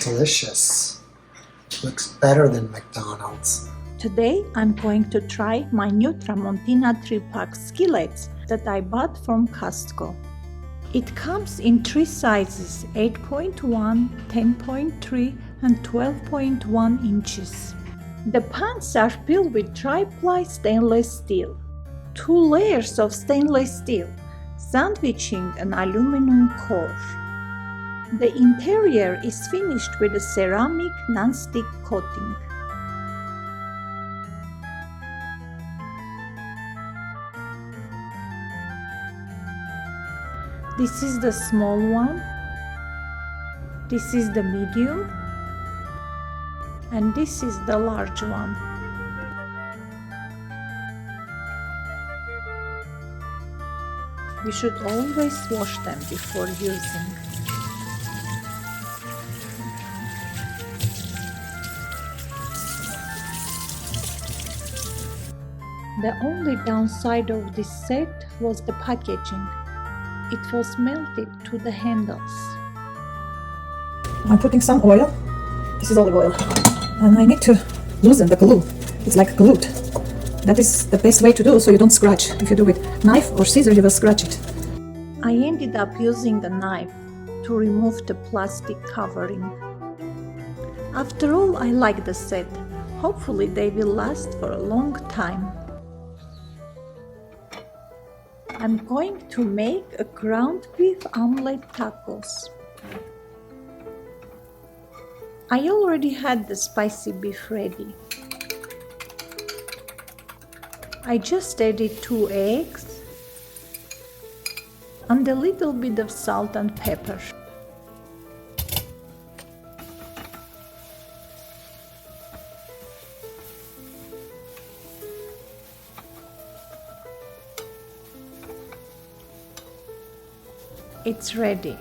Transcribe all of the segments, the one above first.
delicious. Looks better than McDonald's. Today I'm going to try my new Tramontina 3-pack skillets that I bought from Costco. It comes in 3 sizes: 8.1, 10.3 and 12.1 inches. The pans are filled with tri-ply stainless steel, 2 layers of stainless steel, sandwiching an aluminum core. The interior is finished with a ceramic non-stick coating. This is the small one, this is the medium, and this is the large one. You should always wash them before using. The only downside of this set was the packaging. It was melted to the handles. I'm putting some oil. This is olive oil. And I need to loosen the glue. It's like glued. That is the best way to do so you don't scratch. If you do with knife or scissors, you will scratch it. I ended up using a knife to remove the plastic covering. After all, I like the set. Hopefully they will last for a long time. I'm going to make a ground beef omelette tacos. I already had the spicy beef ready. I just added 2 eggs and a little bit of salt and pepper. It's ready.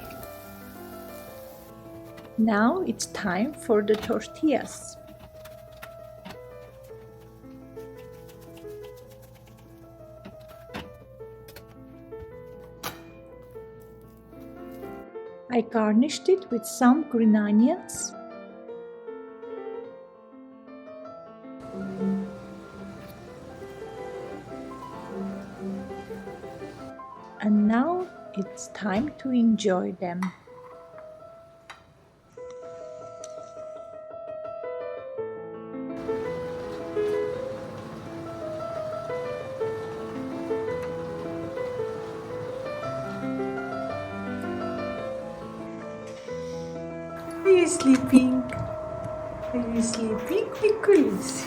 Now it's time for the tortillas. I garnished it with some green onions, and now it's time to enjoy them. Are you sleeping? Are you sleeping, Nicholas?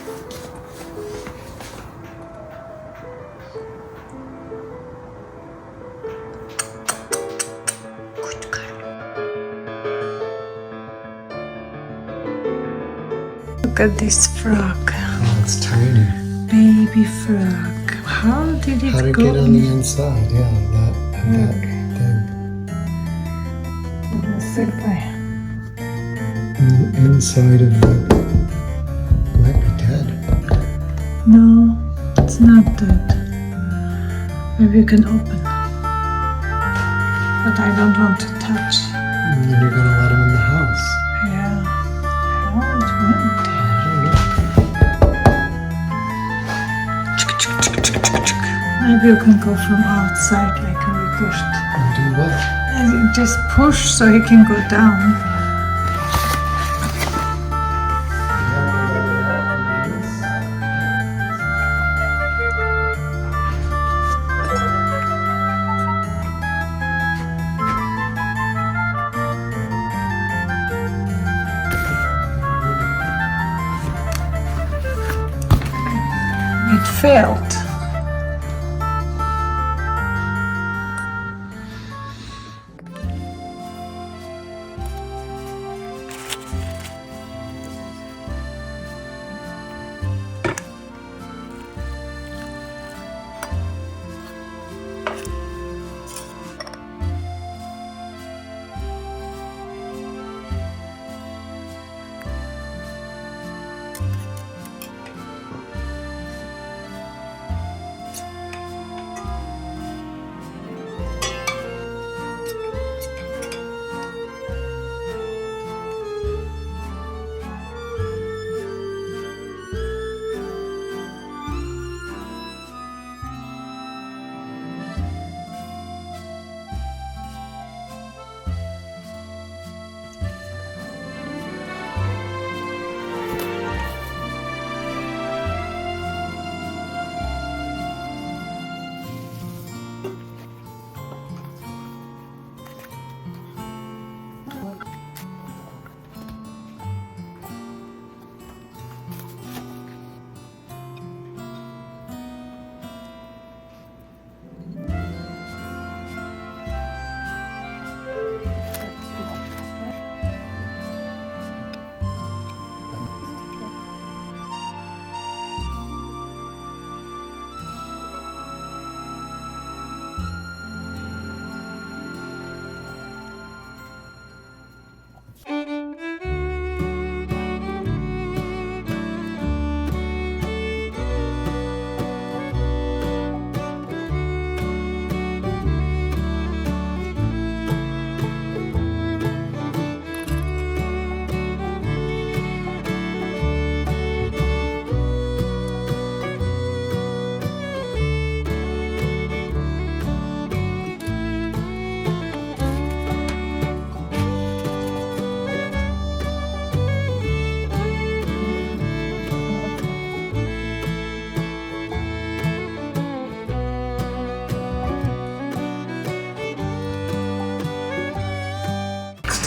Good girl. Look at this frog. Oh, it's tiny. Baby frog. How did it How to go? get on the inside? Yeah, that thing. Inside of the might be dead. No, it's not dead. Maybe you can open. But I don't want to touch. And then you're gonna let him in the house. Yeah. How it went. Maybe you can go from outside like we pushed. And do what? And you just push so he can go down. It failed.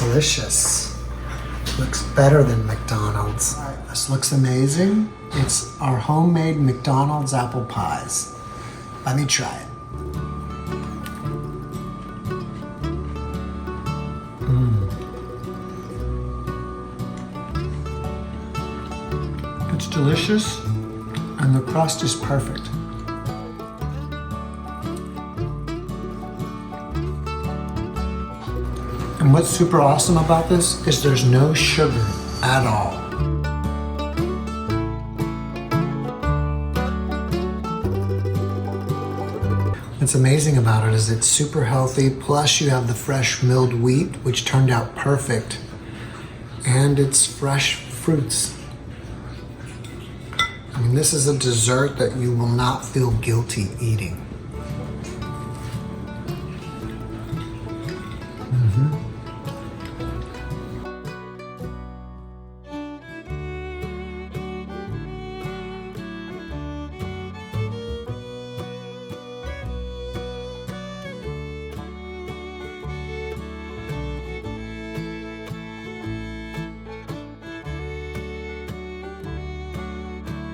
delicious. Looks better than McDonald's. This looks amazing. It's our homemade McDonald's apple pies. Let me try it. It's delicious and the crust is perfect. And what's super awesome about this is there's no sugar at all. What's amazing about it is it's super healthy, plus you have the fresh milled wheat, which turned out perfect, and it's fresh fruits. I mean, this is a dessert that you will not feel guilty eating.